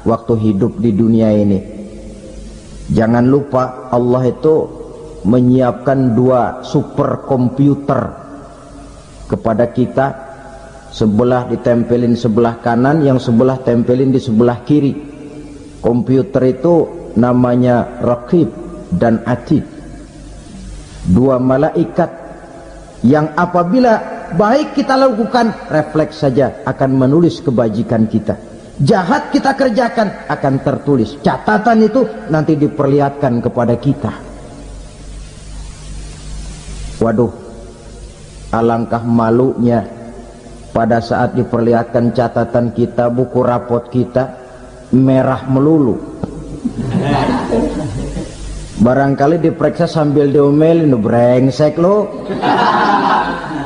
waktu hidup di dunia ini. Jangan lupa Allah itu menyiapkan 2 superkomputer kepada kita. Sebelah ditempelin sebelah kanan, yang sebelah tempelin di sebelah kiri. Komputer itu namanya Raqib dan Atid, 2 malaikat yang apabila baik kita lakukan, refleks saja akan menulis kebajikan kita. Jahat kita kerjakan, akan tertulis. Catatan itu nanti diperlihatkan kepada kita. Waduh, alangkah malunya pada saat diperlihatkan catatan kita, buku rapot kita merah melulu. Barangkali diperiksa sambil diomelin, brengsek lo.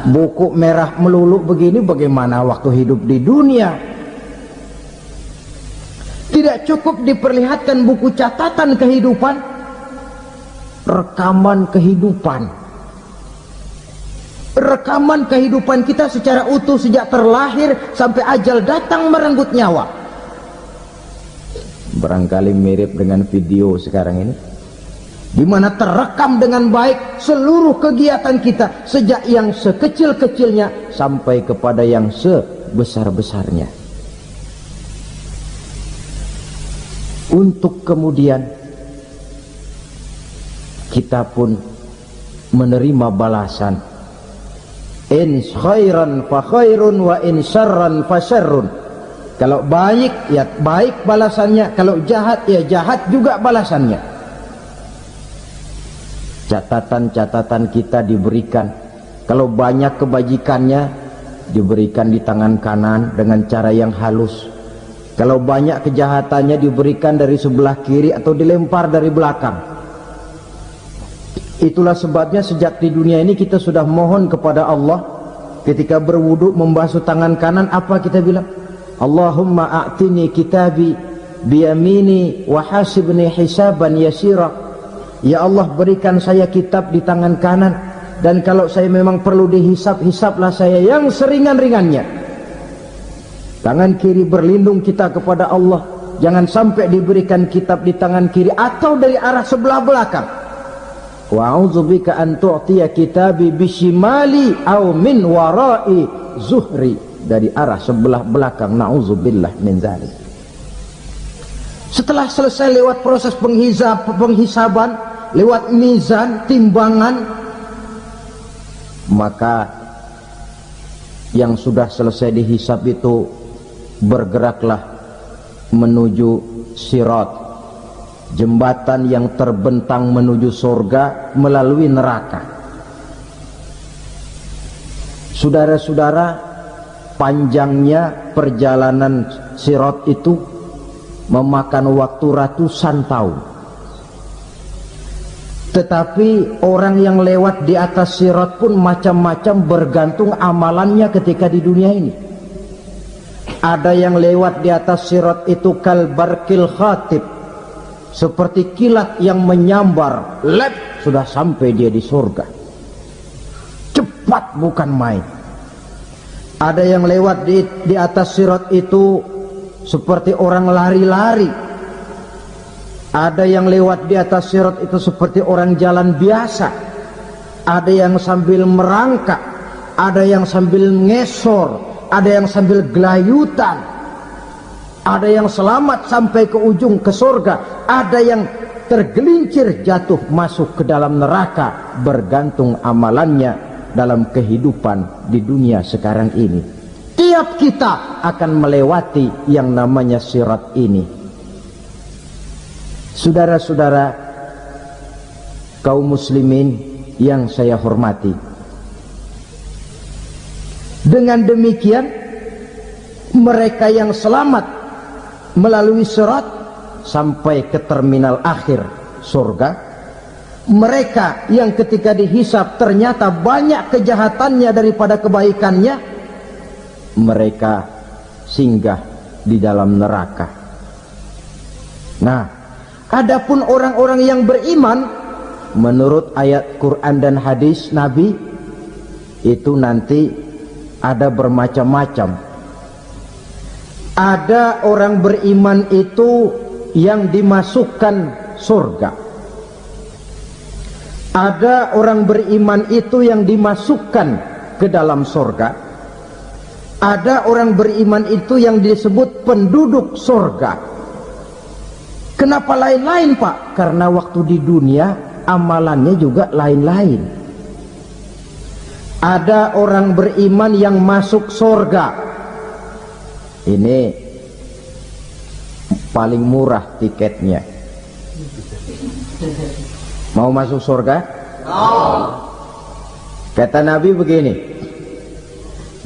Buku merah melulu begini, bagaimana waktu hidup di dunia? Tidak cukup diperlihatkan buku catatan kehidupan, rekaman kehidupan. Rekaman kehidupan kita secara utuh sejak terlahir sampai ajal datang merenggut nyawa. Barangkali mirip dengan video sekarang ini, di mana terekam dengan baik seluruh kegiatan kita, sejak yang sekecil-kecilnya sampai kepada yang sebesar-besarnya. Untuk kemudian kita pun menerima balasan. In khairan fa khairun wa in syarran fa syarrun. Kalau baik ya baik balasannya, kalau jahat ya jahat juga balasannya. Catatan-catatan kita diberikan. Kalau banyak kebajikannya diberikan di tangan kanan dengan cara yang halus. Kalau banyak kejahatannya diberikan dari sebelah kiri atau dilempar dari belakang. Itulah sebabnya sejak di dunia ini kita sudah mohon kepada Allah. Ketika berwudu membasuh tangan kanan, apa kita bilang? Allahumma a'tini kitabi biyamini wa hasibni hisaban yasira. Ya Allah, berikan saya kitab di tangan kanan, dan kalau saya memang perlu dihisab, hisablah saya yang seringan-ringannya. Tangan kiri berlindung kita kepada Allah, jangan sampai diberikan kitab di tangan kiri atau dari arah sebelah belakang. Wa a'udzubika an tu'tiya kitabi bishimali aw min wara'i zuhri, dari arah sebelah belakang. Na'udzubillah min dzalik. Setelah selesai lewat proses penghisaban, lewat mizan, timbangan, maka yang sudah selesai dihisab itu bergeraklah menuju sirat, jembatan yang terbentang menuju surga melalui neraka. Saudara-saudara, panjangnya perjalanan sirat itu memakan waktu ratusan tahun. Tetapi orang yang lewat di atas sirat pun macam-macam, bergantung amalannya ketika di dunia ini. Ada yang lewat di atas sirat itu kal barqil khatib, seperti kilat yang menyambar, lep, sudah sampai dia di surga. Cepat bukan main. Ada yang lewat di atas sirat itu seperti orang lari-lari. Ada yang lewat di atas sirat itu seperti orang jalan biasa. Ada yang sambil merangkak, ada yang sambil ngesor, ada yang sambil gelayutan, ada yang selamat sampai ke ujung ke surga, ada yang tergelincir jatuh masuk ke dalam neraka, bergantung amalannya dalam kehidupan di dunia sekarang ini. Tiap kita akan melewati yang namanya sirat ini. Saudara-saudara kaum muslimin yang saya hormati, dengan demikian mereka yang selamat melalui sirat sampai ke terminal akhir surga, mereka yang ketika dihisab ternyata banyak kejahatannya daripada kebaikannya, mereka singgah di dalam neraka. Nah, adapun orang-orang yang beriman menurut ayat Quran dan hadis Nabi itu nanti ada bermacam-macam. Ada orang beriman itu yang dimasukkan surga. Ada orang beriman itu yang dimasukkan ke dalam surga. Ada orang beriman itu yang disebut penduduk surga. Kenapa lain-lain, Pak? Karena waktu di dunia amalannya juga lain-lain. Ada orang beriman yang masuk surga. Ini paling murah tiketnya. Mau masuk surga? Kata Nabi begini,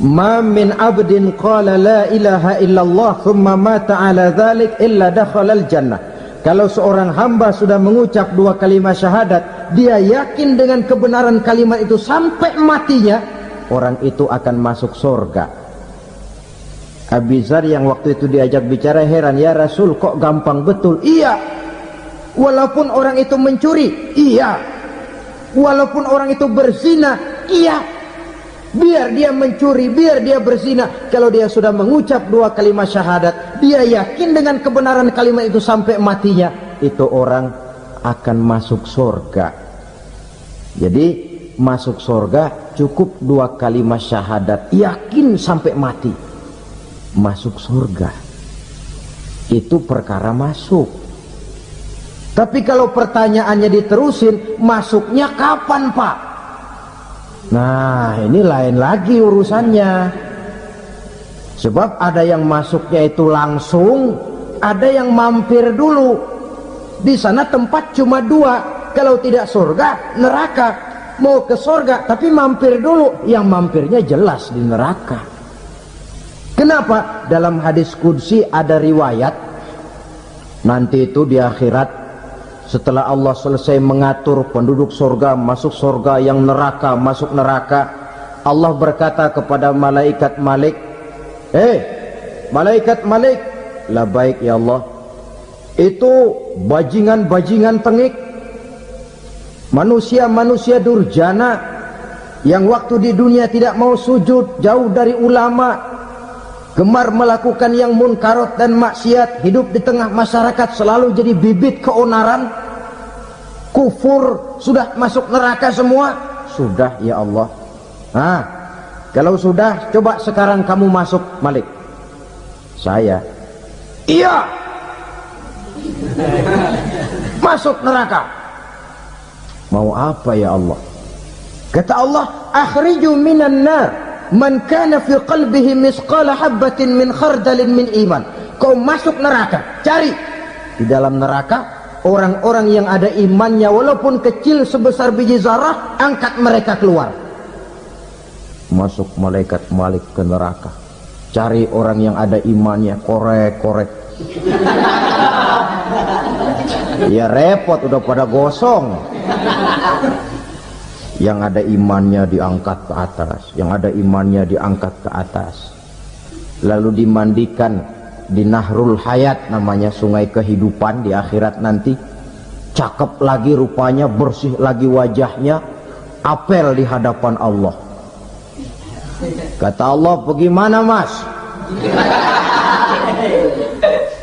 ma min abdin qala la ilaha illallah thumma mata ala dhalik illa dakhalal jannah. Kalau seorang hamba sudah mengucap dua kalimat syahadat, dia yakin dengan kebenaran kalimat itu sampai matinya, orang itu akan masuk surga. Abi Dzar yang waktu itu diajak bicara heran, ya Rasul kok gampang betul? Iya, walaupun orang itu mencuri, iya, walaupun orang itu berzina, iya, biar dia mencuri, biar dia berzina, kalau dia sudah mengucap dua kalimat syahadat, dia yakin dengan kebenaran kalimat itu sampai matinya, itu orang akan masuk surga. Jadi masuk surga cukup dua kalimat syahadat, yakin sampai mati, masuk surga. Itu perkara masuk. Tapi kalau pertanyaannya diterusin, masuknya kapan, Pak? Nah, ini lain lagi urusannya. Sebab ada yang masuknya itu langsung, ada yang mampir dulu. Di sana tempat cuma dua, kalau tidak surga, neraka. Mau ke surga tapi mampir dulu, yang mampirnya jelas di neraka. Kenapa? Dalam hadis qudsi ada riwayat, nanti itu di akhirat, setelah Allah selesai mengatur penduduk surga masuk surga, yang neraka masuk neraka, Allah berkata kepada malaikat Malik, malaikat Malik, labaik ya Allah, itu bajingan-bajingan tengik, manusia-manusia durjana yang waktu di dunia tidak mau sujud, jauh dari ulama, gemar melakukan yang munkarat dan maksiat, hidup di tengah masyarakat selalu jadi bibit keonaran, kufur, sudah masuk neraka semua. Sudah ya Allah. Nah, kalau sudah, coba sekarang kamu masuk, Malik. Saya, iya, masuk neraka. Mau apa ya Allah? Kata Allah, akhriju minan nar man kana fi qalbihi misqala habatin min khardalin min iman. Kau masuk neraka, cari di dalam neraka orang-orang yang ada imannya walaupun kecil sebesar biji zarah, angkat mereka keluar. Masuk malaikat Malik ke neraka, cari orang yang ada imannya, korek-korek. Ya repot, udah pada gosong. Yang ada imannya diangkat ke atas, yang ada imannya diangkat ke atas, lalu dimandikan di Nahrul Hayat, namanya sungai kehidupan di akhirat nanti. Cakep lagi rupanya, bersih lagi wajahnya, apel di hadapan Allah. Kata Allah, bagaimana mas?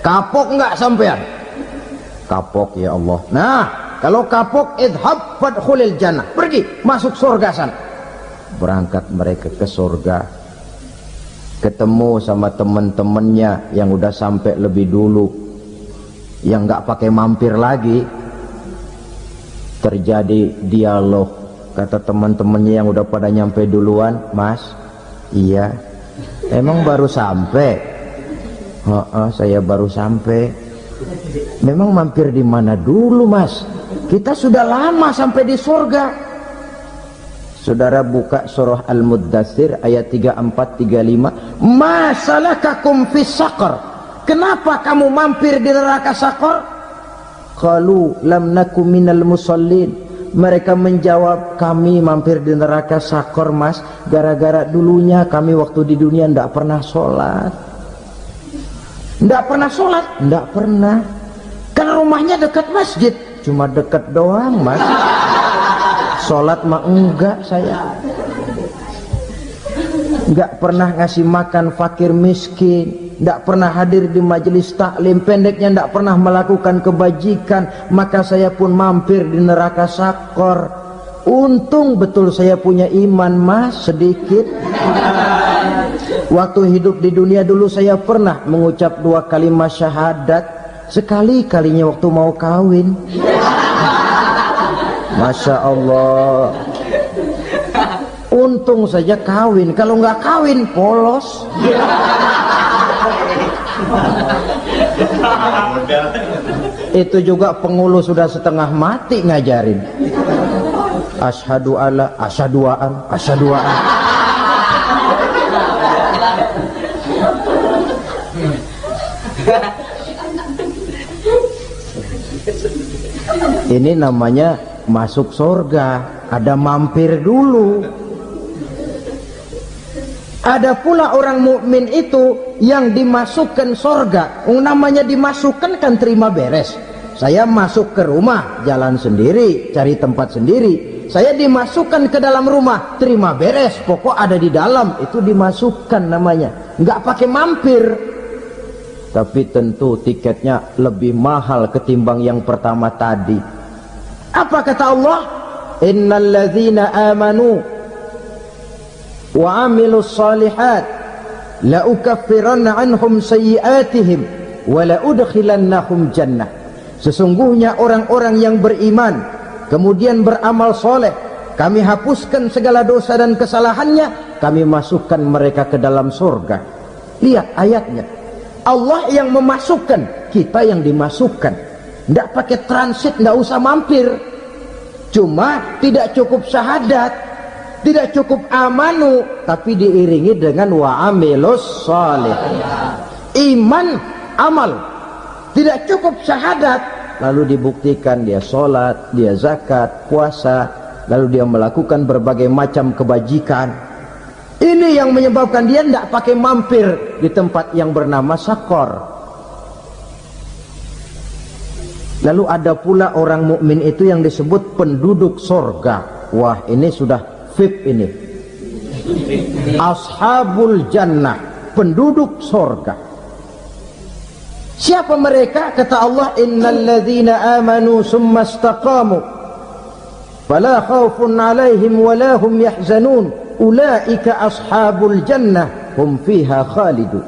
Kapok nggak sampean? Kapok ya Allah. Nah, kalau kapok, idhab fadkhulil jannah, pergi masuk surga sana. Berangkat mereka ke surga, ketemu sama teman-temannya yang udah sampai lebih dulu, yang nggak pakai mampir lagi. Terjadi dialog Kata teman-temannya yang udah pada nyampe duluan, Mas, iya, emang baru sampai? Saya baru sampai. Memang mampir di mana dulu, Mas? Kita sudah lama sampai di surga. Saudara buka surah Al-Muddatsir ayat 34-35. Ma salakakum fis saqar? Kenapa kamu mampir di neraka Saqar? Qalu lam naku minal musallin. Mereka menjawab, kami mampir di neraka Saqar, Mas, gara-gara dulunya kami waktu di dunia tidak pernah sholat. Tidak pernah sholat? Tidak pernah. Kan rumahnya dekat masjid. Cuma dekat doang, Mas. Sholat mah enggak saya. Enggak pernah ngasih makan fakir miskin, enggak pernah hadir di majelis taklim, pendeknya enggak pernah melakukan kebajikan. Maka saya pun mampir di neraka Saqar. Untung betul saya punya iman, Mas, sedikit. Waktu hidup di dunia dulu saya pernah mengucap 2 kalimat syahadat. Sekali-kalinya waktu mau kawin. Masya Allah. Untung saja kawin. Kalau nggak kawin polos. Itu juga pengulu sudah setengah mati ngajarin. Asyhadu alla, asyaduaan, asyaduaan. Ini namanya masuk surga, ada mampir dulu. Ada pula orang mukmin itu yang dimasukkan surga. Namanya dimasukkan kan terima beres. Saya masuk ke rumah, jalan sendiri, cari tempat sendiri. Saya dimasukkan ke dalam rumah, terima beres, pokok ada di dalam, itu dimasukkan namanya. Nggak pakai mampir. Tapi tentu tiketnya lebih mahal ketimbang yang pertama tadi. Apa kata Allah? Innal ladzina amanu wa amilus salihat la ukaffiranna anhum sayyi'atihim wa la udkhilannahum jannah. Sesungguhnya orang-orang yang beriman kemudian beramal soleh, kami hapuskan segala dosa dan kesalahannya, kami masukkan mereka ke dalam surga. Lihat ayatnya, Allah yang memasukkan, kita yang dimasukkan. Tidak pakai transit, tidak usah mampir. Cuma tidak cukup syahadat, tidak cukup amanu, tapi diiringi dengan wa'amilus salih. Iman, amal. Tidak cukup syahadat, lalu dibuktikan dia sholat, dia zakat, puasa, lalu dia melakukan berbagai macam kebajikan. Ini yang menyebabkan dia tidak pakai mampir di tempat yang bernama Saqar. Lalu ada pula orang mukmin itu yang disebut penduduk surga. Wah, ini sudah VIP ini. Ashabul jannah, penduduk surga. Siapa mereka? Kata Allah, innal ladzina amanu summa istaqamu fala khaufun 'alaihim wala hum yahzanun ulaika ashabul jannah hum fiha khalidun.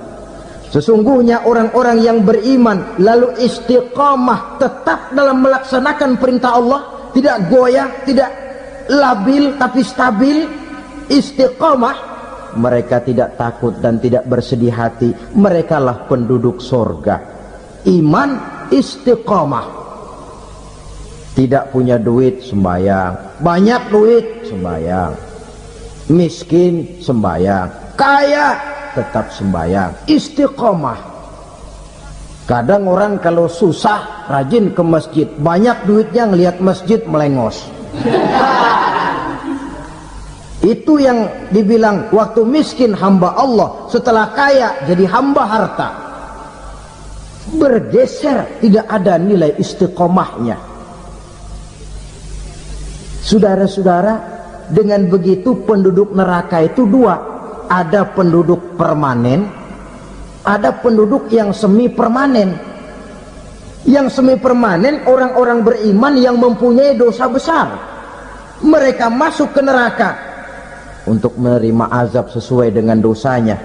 Sesungguhnya orang-orang yang beriman lalu istiqamah, tetap dalam melaksanakan perintah Allah, tidak goyah, tidak labil tapi stabil, istiqamah, mereka tidak takut dan tidak bersedih hati. Merekalah penduduk surga. Iman, istiqamah. Tidak punya duit, sembayang. Banyak duit, sembayang. Miskin, sembayang. Kaya, tetap sembayang. Istiqamah. Kadang orang kalau susah rajin ke masjid, banyak duitnya ngelihat masjid melengos. Itu yang dibilang waktu miskin hamba Allah, setelah kaya jadi hamba harta. Bergeser, tidak ada nilai istiqomahnya. Saudara-saudara, dengan begitu penduduk neraka itu dua. Ada penduduk permanen, ada penduduk yang semi permanen. Yang semi permanen orang-orang beriman yang mempunyai dosa besar. Mereka masuk ke neraka untuk menerima azab sesuai dengan dosanya.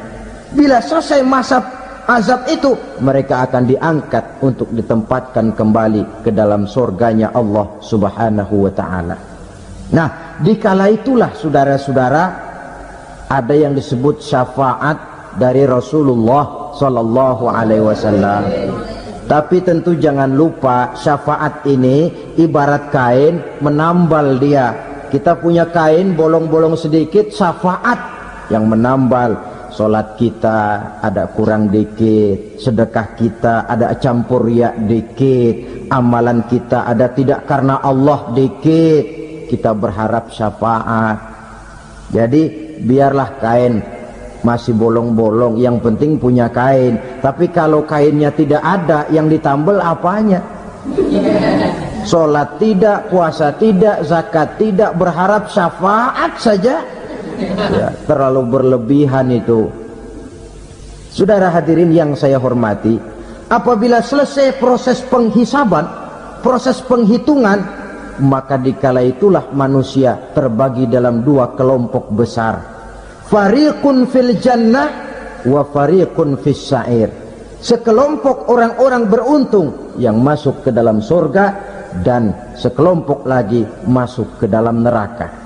Bila selesai masa azab itu, mereka akan diangkat untuk ditempatkan kembali ke dalam surganya Allah Subhanahu wa ta'ala. Nah, dikala itulah saudara-saudara ada yang disebut syafaat dari Rasulullah Sallallahu Alaihi Wasallam. Tapi tentu jangan lupa syafaat ini ibarat kain menambal dia. Kita punya kain bolong-bolong sedikit, syafaat yang menambal. Solat kita ada kurang dikit, sedekah kita ada campur riak dikit, amalan kita ada tidak karena Allah dikit, kita berharap syafaat. Jadi biarlah kain masih bolong-bolong, yang penting punya kain. Tapi kalau kainnya tidak ada, yang ditambal apanya? Solat tidak, puasa tidak, zakat tidak, berharap syafaat saja. Ya, terlalu berlebihan itu. Saudara hadirin yang saya hormati, apabila selesai proses penghisaban, proses penghitungan, maka dikala itulah manusia terbagi dalam dua kelompok besar. Fariqun fil jannah wa fariqun fis sa'ir. Sekelompok orang-orang beruntung yang masuk ke dalam surga, dan sekelompok lagi masuk ke dalam neraka.